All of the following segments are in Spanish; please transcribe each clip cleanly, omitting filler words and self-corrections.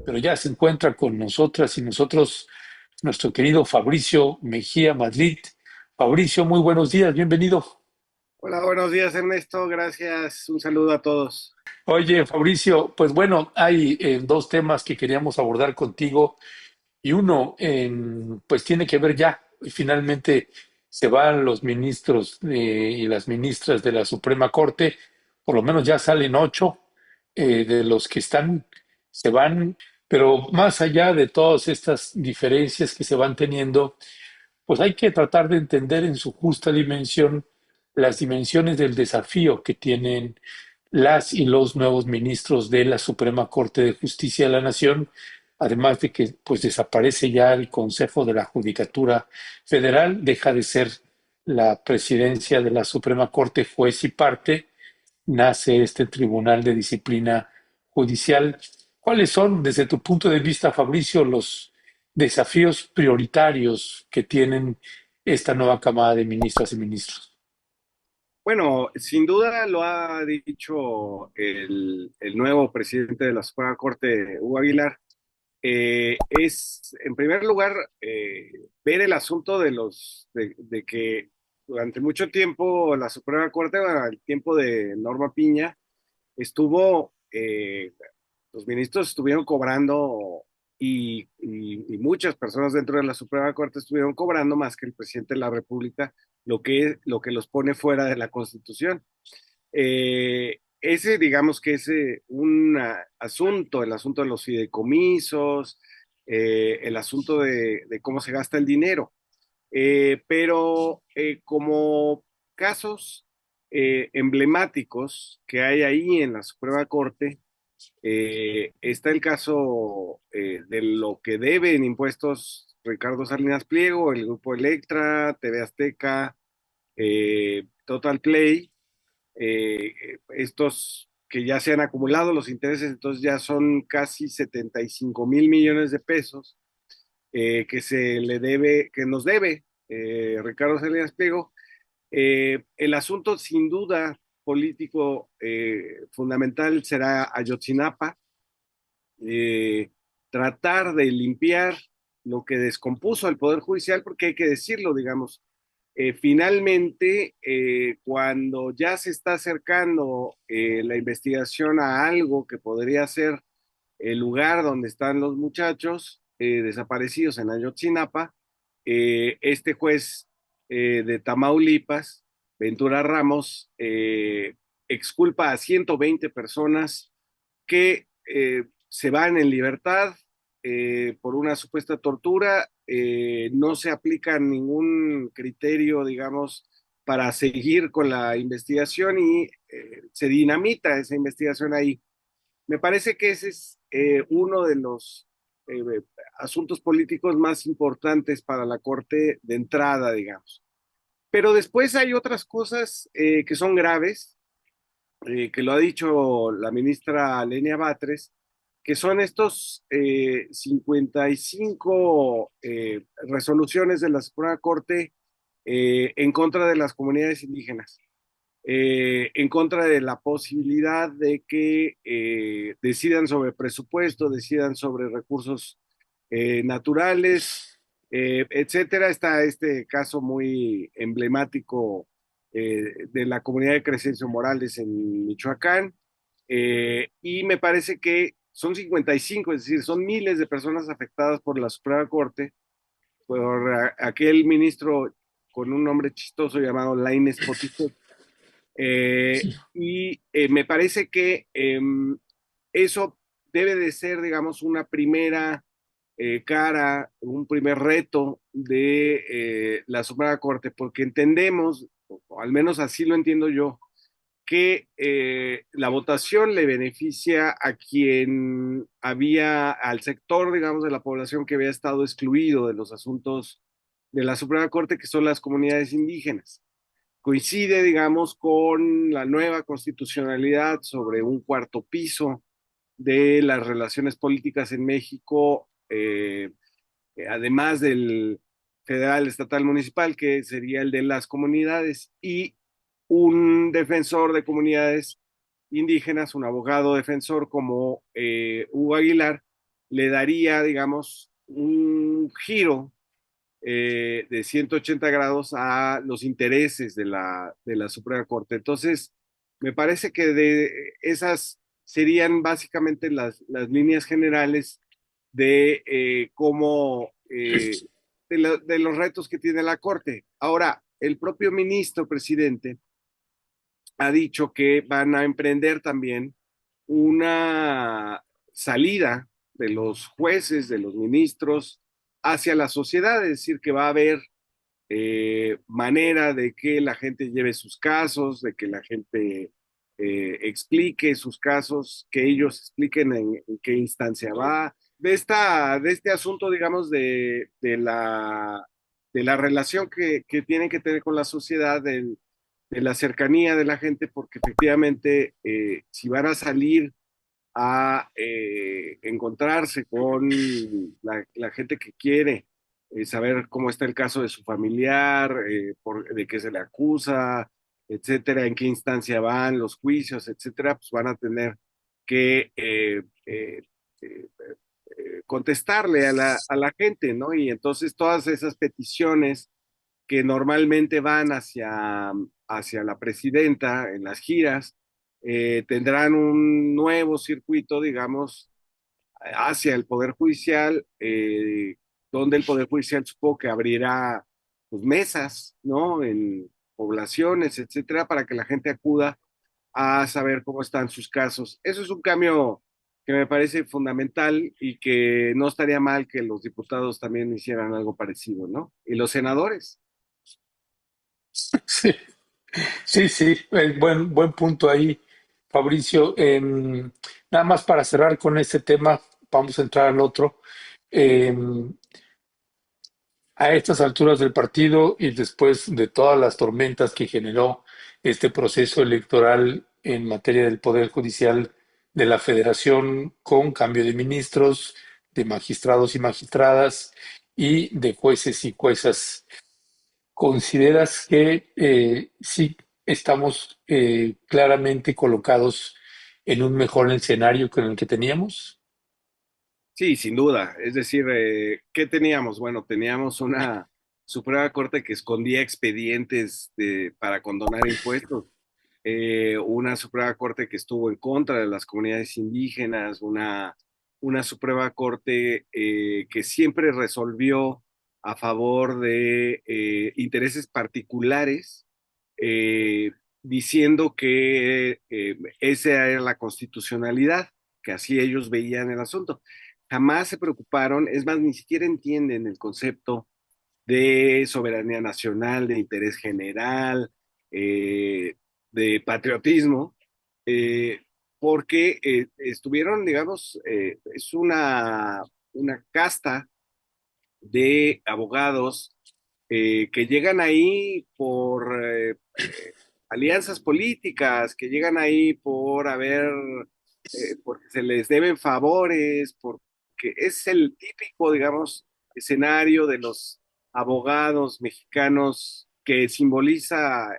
Pero ya se encuentra con nosotras y nosotros nuestro querido Fabricio Mejía Madrid. Fabricio, muy buenos días, bienvenido. Hola, buenos días Ernesto, gracias, un saludo a todos. Oye, Fabricio, pues bueno, hay dos temas que queríamos abordar contigo y uno, pues tiene que ver ya, finalmente se van los ministros y las ministras de la Suprema Corte, por lo menos ya salen ocho de los que están, se van, pero más allá de todas estas diferencias que se van teniendo, pues hay que tratar de entender en su justa dimensión las dimensiones del desafío que tienen las y los nuevos ministros de la Suprema Corte de Justicia de la Nación, además de que pues desaparece ya el Consejo de la Judicatura Federal, deja de ser la presidencia de la Suprema Corte juez y parte, nace este Tribunal de Disciplina Judicial. ¿Cuáles son, desde tu punto de vista, Fabricio, los desafíos prioritarios que tienen esta nueva camada de ministras y ministros? Bueno, sin duda lo ha dicho el nuevo presidente de la Suprema Corte, Hugo Aguilar, es en primer lugar ver el asunto de que durante mucho tiempo la Suprema Corte, bueno, el tiempo de Norma Piña, estuvo, los ministros estuvieron cobrando y muchas personas dentro de la Suprema Corte estuvieron cobrando más que el presidente de la República, lo que los pone fuera de la Constitución. Ese, digamos que ese un asunto, el asunto de los fideicomisos, el asunto de cómo se gasta el dinero. Pero como casos emblemáticos que hay ahí en la Suprema Corte, está el caso de lo que deben impuestos Ricardo Salinas Pliego, el Grupo Electra, TV Azteca, Total Play, estos que ya se han acumulado los intereses, entonces ya son casi 75,000 millones de pesos que se le debe, que nos debe Ricardo Salinas Pliego. El asunto sin duda político fundamental será Ayotzinapa, eh, tratar de limpiar lo que descompuso el Poder Judicial, porque hay que decirlo, digamos, finalmente, cuando ya se está acercando la investigación a algo que podría ser el lugar donde están los muchachos desaparecidos en Ayotzinapa, este juez de Tamaulipas, Ventura Ramos, exculpa a 120 personas que se van en libertad por una supuesta tortura. No se aplica ningún criterio, digamos, para seguir con la investigación y se dinamita esa investigación ahí. Me parece que ese es uno de los asuntos políticos más importantes para la Corte de entrada, digamos. Pero después hay otras cosas que son graves, que lo ha dicho la ministra Lenia Batres, que son estos 55 resoluciones de la Suprema Corte en contra de las comunidades indígenas, en contra de la posibilidad de que decidan sobre presupuesto, decidan sobre recursos naturales, etcétera. Está este caso muy emblemático de la comunidad de Crescencio Morales en Michoacán, y me parece que son 55, es decir, son miles de personas afectadas por la Suprema Corte, por aquel ministro con un nombre chistoso llamado Lainez Potisek, y me parece que eso debe de ser, digamos, una primera cara, un primer reto de la Suprema Corte, porque entendemos, o al menos así lo entiendo yo, que la votación le beneficia a quien había, al sector, digamos, de la población que había estado excluido de los asuntos de la Suprema Corte, que son las comunidades indígenas. Coincide, digamos, con la nueva constitucionalidad sobre un cuarto piso de las relaciones políticas en México, además del federal, estatal, municipal, que sería el de las comunidades. Y un defensor de comunidades indígenas, un abogado defensor como Hugo Aguilar, le daría, digamos, un giro de 180 grados a los intereses de la Suprema Corte. Entonces, me parece que de esas serían básicamente las líneas generales de cómo, de los retos que tiene la Corte. Ahora, el propio ministro presidente ha dicho que van a emprender también una salida de los jueces, de los ministros, hacia la sociedad, es decir, que va a haber manera de que la gente lleve sus casos, de que la gente explique sus casos, que ellos expliquen en qué instancia va, de este asunto, digamos, de la relación que tienen que tener con la sociedad, de la cercanía de la gente, porque efectivamente, si van a salir a encontrarse con la gente que quiere saber cómo está el caso de su familiar, de qué se le acusa, etcétera, en qué instancia van los juicios, etcétera, pues van a tener que eh, contestarle a la gente, ¿no? Y entonces todas esas peticiones que normalmente van hacia la presidenta en las giras, tendrán un nuevo circuito, digamos, hacia el Poder Judicial, donde el Poder Judicial supongo que abrirá pues, mesas, ¿no? En poblaciones, etcétera, para que la gente acuda a saber cómo están sus casos. Eso es un cambio que me parece fundamental y que no estaría mal que los diputados también hicieran algo parecido, ¿no? Y los senadores. Sí, sí, sí, buen punto ahí, Fabricio. Nada más para cerrar con este tema, vamos a entrar al otro. Em, a estas alturas del partido y después de todas las tormentas que generó este proceso electoral en materia del Poder Judicial de la Federación, con cambio de ministros, de magistrados y magistradas y de jueces y juezas, ¿consideras que sí estamos claramente colocados en un mejor escenario que el que teníamos? Sí, sin duda. Es decir, ¿qué teníamos? Bueno, teníamos una Suprema Corte que escondía expedientes para condonar impuestos, una Suprema Corte que estuvo en contra de las comunidades indígenas, una Suprema Corte que siempre resolvió a favor de intereses particulares, eh, diciendo que esa era la constitucionalidad, que así ellos veían el asunto. Jamás se preocuparon, es más, ni siquiera entienden el concepto de soberanía nacional, de interés general, eh, de patriotismo, eh, porque estuvieron, digamos, es una casta de abogados que llegan ahí por alianzas políticas, que llegan ahí por haber, porque se les deben favores, porque es el típico, digamos, escenario de los abogados mexicanos que simboliza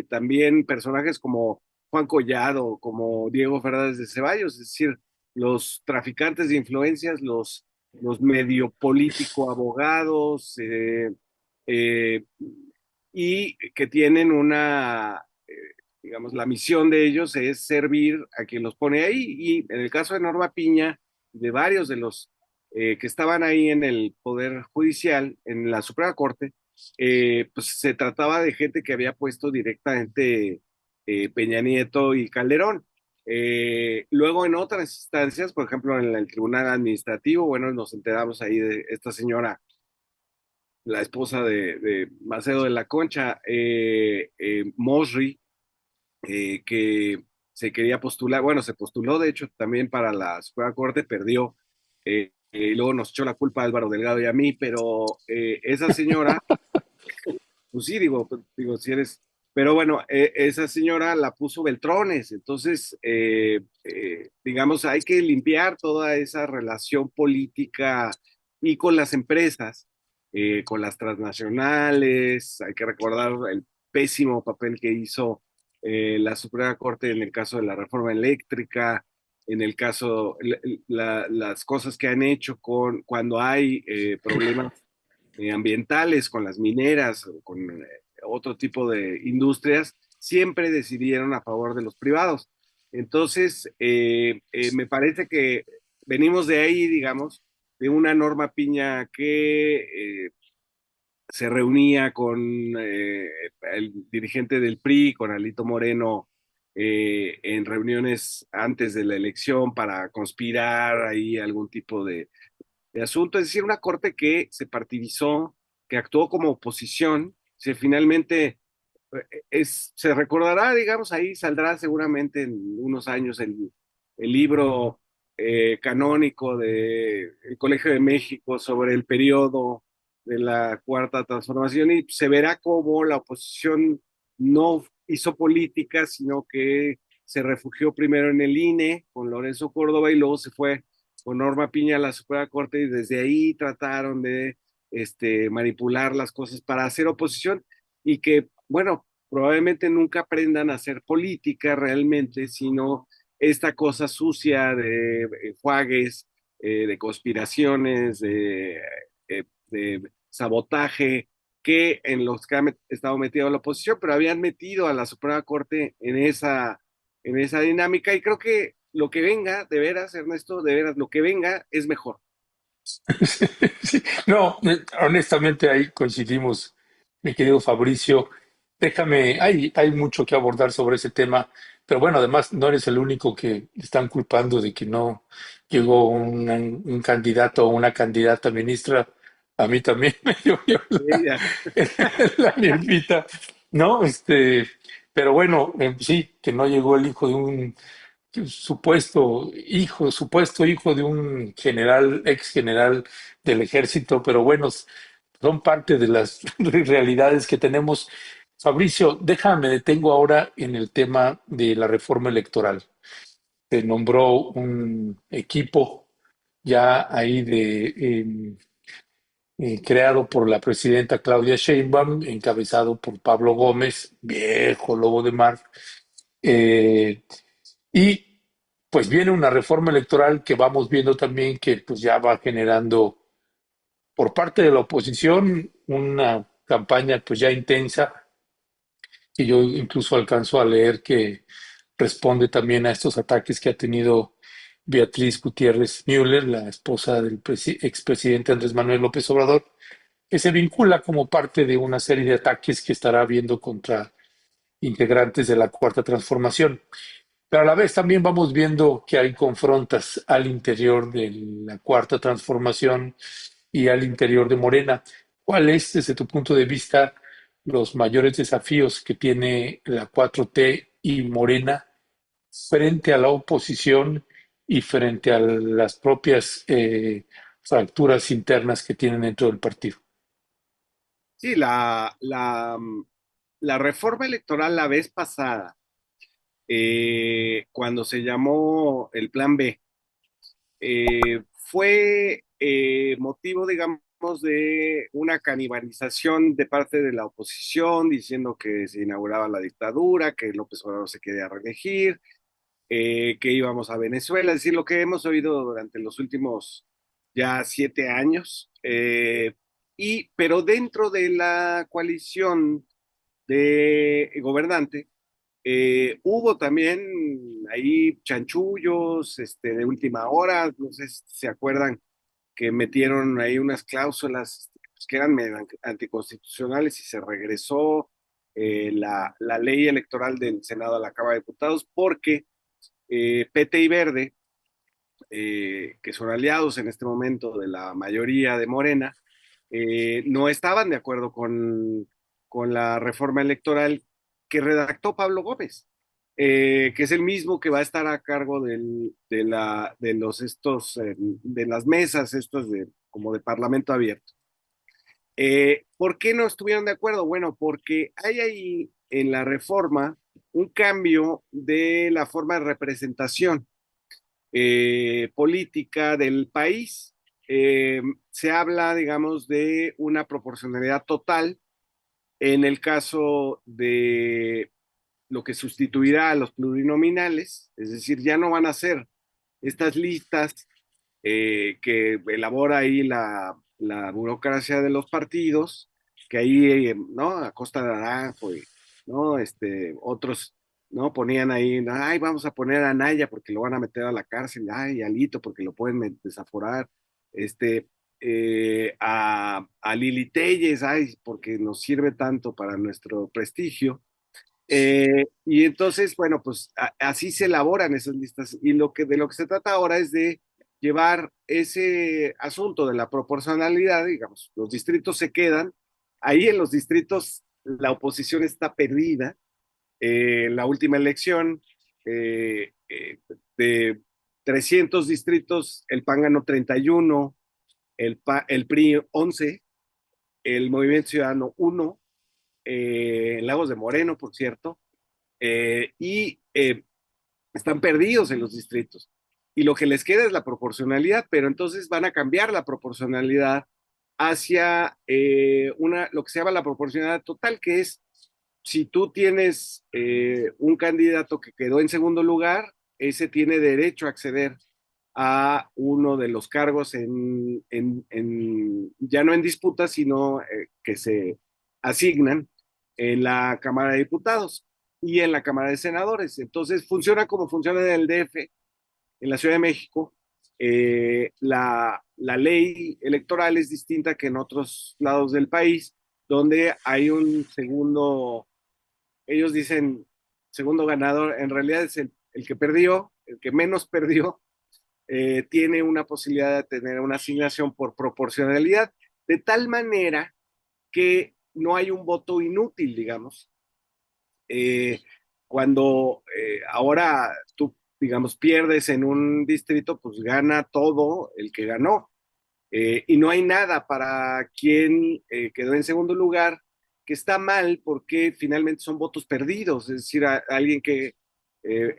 también personajes como Juan Collado, como Diego Fernández de Ceballos, es decir, los traficantes de influencias, los medio político abogados, eh, y que tienen digamos, la misión de ellos es servir a quien los pone ahí. Y en el caso de Norma Piña, de varios de los que estaban ahí en el Poder Judicial, en la Suprema Corte, pues se trataba de gente que había puesto directamente Peña Nieto y Calderón. Luego en otras instancias, por ejemplo en el Tribunal Administrativo, bueno, nos enteramos ahí de esta señora, la esposa de Macedo de la Concha, Mosri, que se quería postular, bueno, se postuló de hecho también para la Suprema Corte, perdió, y luego nos echó la culpa a Álvaro Delgado y a mí, pero esa señora, pues sí, digo, si eres, pero bueno, esa señora la puso Beltrones, entonces, digamos, hay que limpiar toda esa relación política y con las empresas, con las transnacionales, hay que recordar pésimo papel que hizo la Suprema Corte en el caso de la reforma eléctrica, en el caso, las cosas que han hecho cuando hay problemas ambientales con las mineras o con otro tipo de industrias, siempre decidieron a favor de los privados. Entonces, me parece que venimos de ahí, digamos, de una Norma Piña que se reunía con el dirigente del PRI, con Alito Moreno, en reuniones antes de la elección para conspirar ahí algún tipo de asunto, es decir, una corte que se partidizó, que actuó como oposición, se finalmente se recordará, digamos, ahí saldrá seguramente en unos años el libro canónico del Colegio de México sobre el periodo de la Cuarta Transformación y se verá cómo la oposición no hizo política, sino que se refugió primero en el INE con Lorenzo Córdoba y luego se fue con Norma Piña a la Suprema Corte y desde ahí trataron de manipular las cosas para hacer oposición y que, bueno, probablemente nunca aprendan a hacer política realmente, sino esta cosa sucia de enjuagues, de conspiraciones, de sabotaje, que en los que ha estado metido la oposición, pero habían metido a la Suprema Corte en esa dinámica y creo que lo que venga, de veras, Ernesto, de veras, lo que venga es mejor. Sí, no, honestamente ahí coincidimos, mi querido Fabricio. Déjame, hay mucho que abordar sobre ese tema, pero bueno, además no eres el único que están culpando de que no llegó un candidato o una candidata ministra. A mí también me llovió Ella, la nirbita, ¿no? Pero bueno, sí, que no llegó el hijo de un supuesto hijo de un general, ex general del ejército, pero bueno, son parte de las realidades que tenemos. Fabricio, déjame, detengo ahora en el tema de la reforma electoral. Se nombró un equipo ya ahí creado por la presidenta Claudia Sheinbaum, encabezado por Pablo Gómez, viejo lobo de mar, eh, y pues viene una reforma electoral que vamos viendo también que pues ya va generando por parte de la oposición una campaña pues ya intensa, que yo incluso alcanzo a leer que responde también a estos ataques que ha tenido Beatriz Gutiérrez Müller, la esposa del expresidente Andrés Manuel López Obrador, que se vincula como parte de una serie de ataques que estará habiendo contra integrantes de la Cuarta Transformación. Pero a la vez también vamos viendo que hay confrontas al interior de la Cuarta Transformación y al interior de Morena. ¿Cuál es, desde tu punto de vista, los mayores desafíos que tiene la 4T y Morena frente a la oposición y frente a las propias fracturas internas que tienen dentro del partido? sí, la reforma electoral la vez pasada, cuando se llamó el Plan B, fue motivo, digamos, de una canibalización de parte de la oposición, diciendo que se inauguraba la dictadura, que López Obrador se quería reelegir, que íbamos a Venezuela, es decir, lo que hemos oído durante los últimos ya 7 años. Pero dentro de la coalición de gobernante, hubo también ahí chanchullos de última hora, no sé si se acuerdan que metieron ahí unas cláusulas pues, que eran medio anticonstitucionales y se regresó la ley electoral del Senado a la Cámara de Diputados porque PT y Verde, que son aliados en este momento de la mayoría de Morena, no estaban de acuerdo con la reforma electoral que redactó Pablo Gómez, que es el mismo que va a estar a cargo de las mesas estos como de parlamento abierto. ¿Por qué no estuvieron de acuerdo? Bueno, porque hay ahí en la reforma un cambio de la forma de representación política del país. Se habla, digamos, de una proporcionalidad total En el caso de lo que sustituirá a los plurinominales, es decir, ya no van a ser estas listas que elabora ahí la burocracia de los partidos, que ahí, ¿no? A Costa de Naranjo y, ¿no? Otros, ¿no? Ponían ahí, ay, vamos a poner a Naya porque lo van a meter a la cárcel, ay, Alito porque lo pueden desaforar, este, a Lili Telles, ay, porque nos sirve tanto para nuestro prestigio. Y entonces, bueno, pues así se elaboran esas listas y de lo que se trata ahora es de llevar ese asunto de la proporcionalidad, digamos, los distritos se quedan, ahí en los distritos la oposición está perdida. La última elección de 300 distritos, el PAN ganó 31, el PRI 11, el Movimiento Ciudadano 1, Lagos de Moreno, por cierto, y están perdidos en los distritos. Y lo que les queda es la proporcionalidad, pero entonces van a cambiar la proporcionalidad hacia lo que se llama la proporcionalidad total, que es si tú tienes un candidato que quedó en segundo lugar, ese tiene derecho a acceder a uno de los cargos ya no en disputa, sino que se asignan en la Cámara de Diputados y en la Cámara de Senadores. Entonces funciona como funciona en el DF, en la Ciudad de México. La ley electoral es distinta que en otros lados del país, donde hay un segundo, ellos dicen segundo ganador, en realidad es el que perdió, el que menos perdió, tiene una posibilidad de tener una asignación por proporcionalidad, de tal manera que no hay un voto inútil, digamos. Eh, Cuando ahora tú, digamos, pierdes en un distrito, pues gana todo el que ganó. Y no hay nada para quien quedó en segundo lugar, que está mal porque finalmente son votos perdidos, es decir, alguien que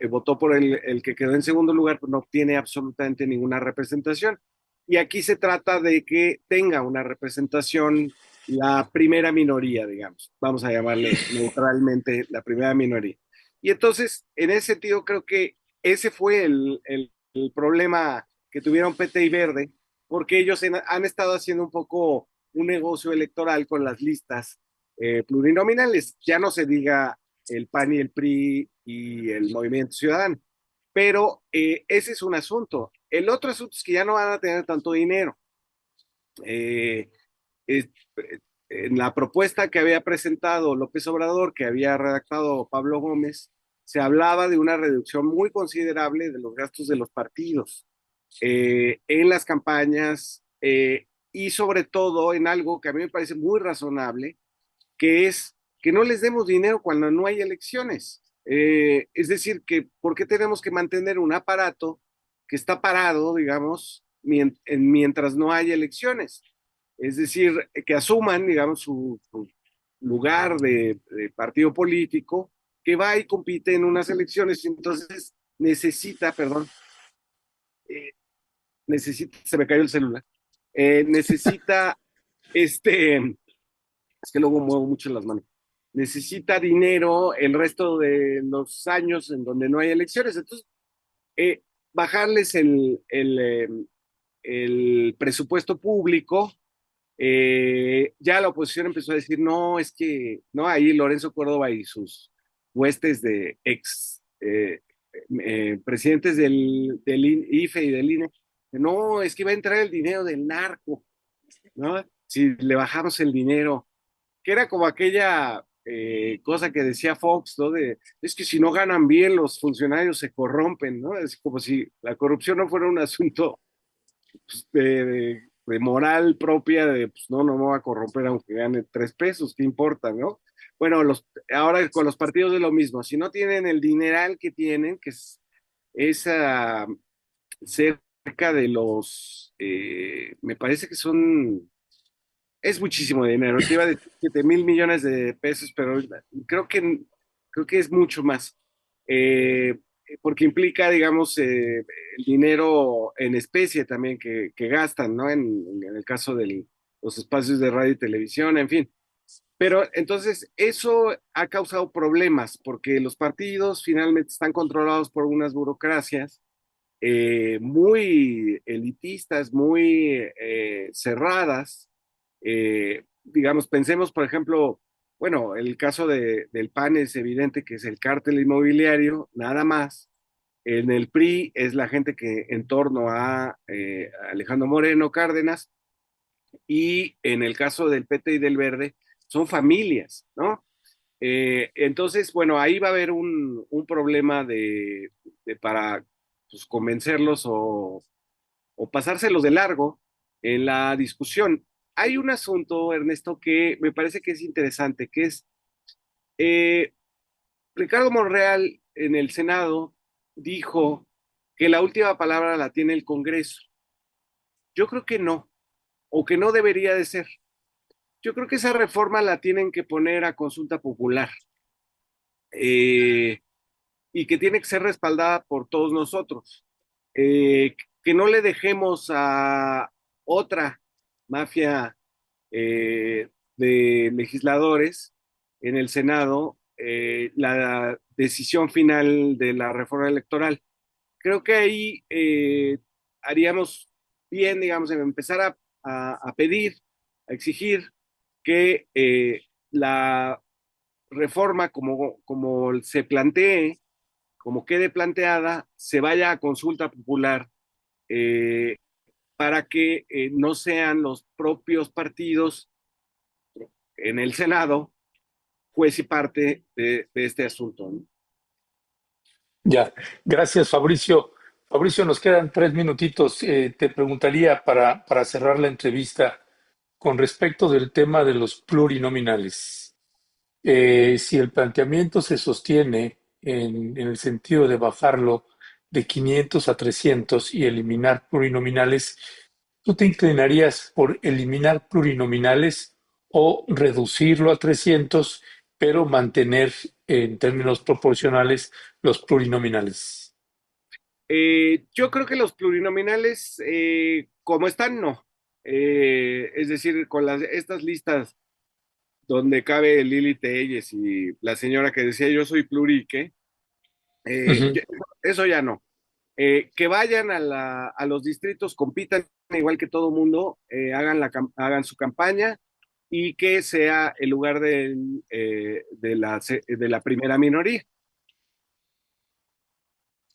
votó por el que quedó en segundo lugar pues no obtiene absolutamente ninguna representación. Y aquí se trata de que tenga una representación la primera minoría, digamos, vamos a llamarle neutralmente la primera minoría. Y entonces, en ese sentido, creo que ese fue el problema que tuvieron PT y Verde, porque ellos han estado haciendo un poco un negocio electoral con las listas plurinominales. Ya no se diga el PAN y el PRI y el Movimiento Ciudadano, pero ese es un asunto. El otro asunto es que ya no van a tener tanto dinero. Eh, es, en la propuesta que había presentado López Obrador, que había redactado Pablo Gómez, se hablaba de una reducción muy considerable de los gastos de los partidos en las campañas y sobre todo en algo que a mí me parece muy razonable, que es que no les demos dinero cuando no hay elecciones. Es decir, que ¿por qué tenemos que mantener un aparato que está parado, digamos, mientras no hay elecciones? Es decir, que asuman, digamos, su lugar de partido político, que va y compite en unas elecciones, entonces necesita, perdón, eh, se me cayó el celular, necesita, es que luego muevo mucho las manos, necesita dinero el resto de los años en donde no hay elecciones. Entonces, eh, bajarles el presupuesto público, ya la oposición empezó a decir, no, es que, no, ahí Lorenzo Córdoba y sus huestes de ex presidentes del IFE y del INE, no, es que va a entrar el dinero del narco, ¿no? Si le bajamos el dinero, que era como aquella cosa que decía Fox, ¿no? Es que si no ganan bien, los funcionarios se corrompen, ¿no? Es como si la corrupción no fuera un asunto pues, de moral propia, de pues no me va a corromper aunque gane 3 pesos, ¿qué importa, no? Bueno, ahora con los partidos es lo mismo, si no tienen el dineral que tienen, que es cerca de me parece que es muchísimo dinero. Te iba a decir 7,000 millones de pesos, pero creo que es mucho más. Eh, Porque implica, digamos, el dinero en especie también que gastan, ¿no? En el caso de los espacios de radio y televisión, en fin. Pero entonces eso ha causado problemas porque los partidos finalmente están controlados por unas burocracias muy elitistas, muy cerradas. Digamos, pensemos, por ejemplo, bueno, el caso del PAN es evidente que es el cártel inmobiliario, nada más. En el PRI es la gente que en torno a Alejandro Moreno Cárdenas, y en el caso del PT y del Verde son familias, ¿no? Entonces, bueno, ahí va a haber un problema para pues, convencerlos o pasárselos de largo en la discusión. Hay un asunto, Ernesto, que me parece que es interesante, que es eh, Ricardo Monreal en el Senado dijo que la última palabra la tiene el Congreso. Yo creo que no, o que no debería de ser. Yo creo que esa reforma la tienen que poner a consulta popular. Eh, y que tiene que ser respaldada por todos nosotros. Que no le dejemos a otra mafia de legisladores en el Senado la decisión final de la reforma electoral. Creo que ahí haríamos bien, digamos, en empezar a pedir, a exigir que la reforma como se plantee, como quede planteada, se vaya a consulta popular eh, para que no sean los propios partidos en el Senado juez y parte de este asunto, ¿no? Ya, gracias Fabricio. Fabricio, nos quedan 3 minutitos. Te preguntaría para cerrar la entrevista con respecto del tema de los plurinominales. Si el planteamiento se sostiene en el sentido de bajarlo de 500 a 300 y eliminar plurinominales, ¿tú te inclinarías por eliminar plurinominales o reducirlo a 300, pero mantener en términos proporcionales los plurinominales? Yo creo que los plurinominales, como están, no. Es decir, con estas listas donde cabe Lili Telles y la señora que decía yo soy plurique, Ujú. eso ya no. Que vayan a los distritos, compitan igual que todo mundo, hagan su campaña y que sea el lugar de la primera minoría.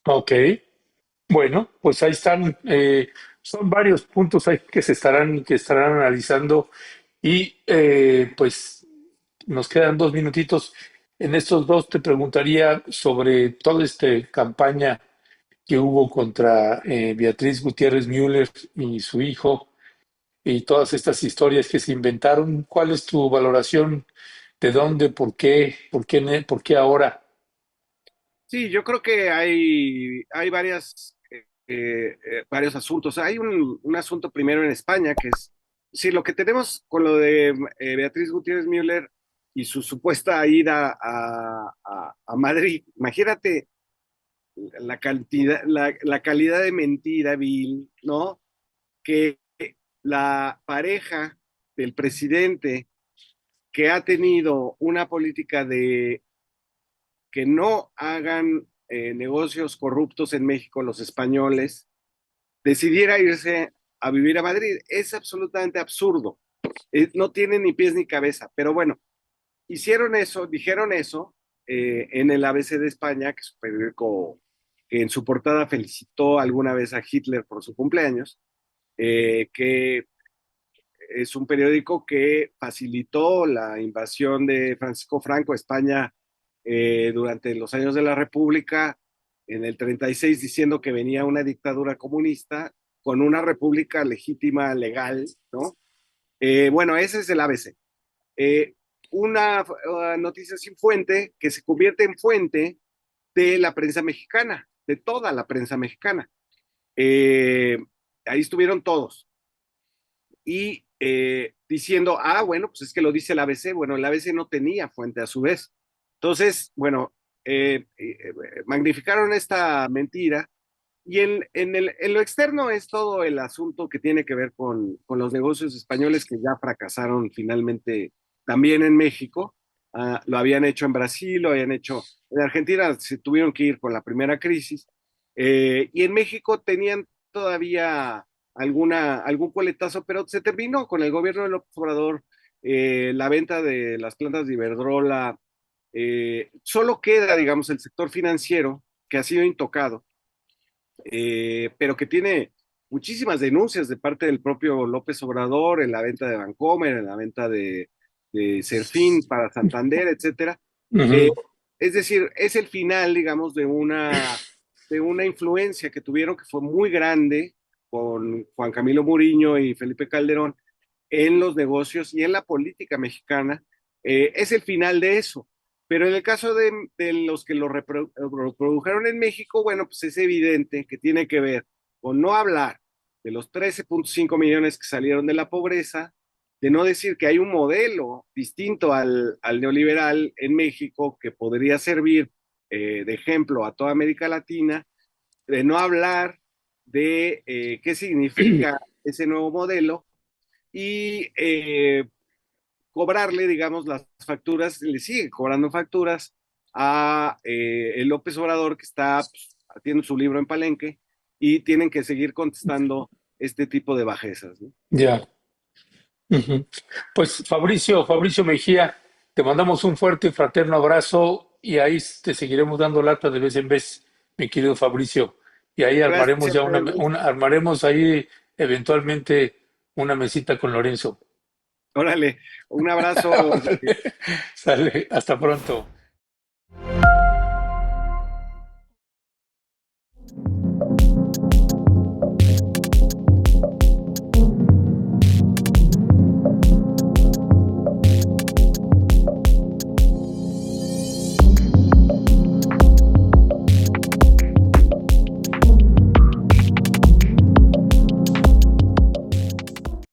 Ok, bueno, pues ahí están. Son varios puntos ahí que estarán analizando y pues nos quedan 2 minutitos. En estos dos te preguntaría sobre toda esta campaña que hubo contra Beatriz Gutiérrez Müller y su hijo y todas estas historias que se inventaron. ¿Cuál es tu valoración? ¿De dónde? ¿Por qué ahora? Sí, yo creo que hay varios asuntos. Hay un asunto primero en España, que es, sí, lo que tenemos con lo de Beatriz Gutiérrez Müller y su supuesta ida a Madrid. Imagínate la cantidad, la calidad de mentira vil, ¿no? Que la pareja del presidente que ha tenido una política de que no hagan negocios corruptos en México los españoles, decidiera irse a vivir a Madrid. Es absolutamente absurdo. No tiene ni pies ni cabeza. Pero bueno, hicieron eso, dijeron eso en el ABC de España, que es un periódico que en su portada felicitó alguna vez a Hitler por su cumpleaños, que es un periódico que facilitó la invasión de Francisco Franco a España durante los años de la República, en el 36 diciendo que venía una dictadura comunista con una república legítima, legal, ¿no? Bueno, ese es el ABC. Eh, una noticia sin fuente que se convierte en fuente de la prensa mexicana, de toda la prensa mexicana. Eh, Ahí estuvieron todos. Y diciendo, bueno, pues es que lo dice el ABC. Bueno, el ABC no tenía fuente a su vez. Entonces, bueno, magnificaron esta mentira y en lo externo es todo el asunto que tiene que ver con los negocios españoles que ya fracasaron finalmente también en México, lo habían hecho en Brasil, lo habían hecho en Argentina, se tuvieron que ir con la primera crisis, y en México tenían todavía algún coletazo, pero se terminó con el gobierno de López Obrador, la venta de las plantas de Iberdrola, solo queda, digamos, el sector financiero que ha sido intocado, pero que tiene muchísimas denuncias de parte del propio López Obrador en la venta de Bancomer, en la venta de Serfín para Santander, etcétera. Eh, Ujú. es decir, es el final, digamos, de una influencia que tuvieron que fue muy grande con Juan Camilo Muriño y Felipe Calderón en los negocios y en la política mexicana. Es el final de eso. Pero en el caso de los que lo reprodujeron en México, bueno, pues es evidente que tiene que ver con no hablar de los 13.5 millones que salieron de la pobreza, de no decir que hay un modelo distinto al neoliberal en México que podría servir de ejemplo a toda América Latina, de no hablar de qué significa ese nuevo modelo y cobrarle, digamos, las facturas, le sigue cobrando facturas a el López Obrador que está pues, haciendo su libro en Palenque y tienen que seguir contestando este tipo de bajezas, ¿no? Ya. Ujú. Pues Fabricio Mejía, te mandamos un fuerte y fraterno abrazo y ahí te seguiremos dando lata de vez en vez, mi querido Fabricio. Y ahí armaremos Gracias, ya Pedro Luis. armaremos ahí eventualmente una mesita con Lorenzo. Órale, un abrazo. Sale, hasta pronto.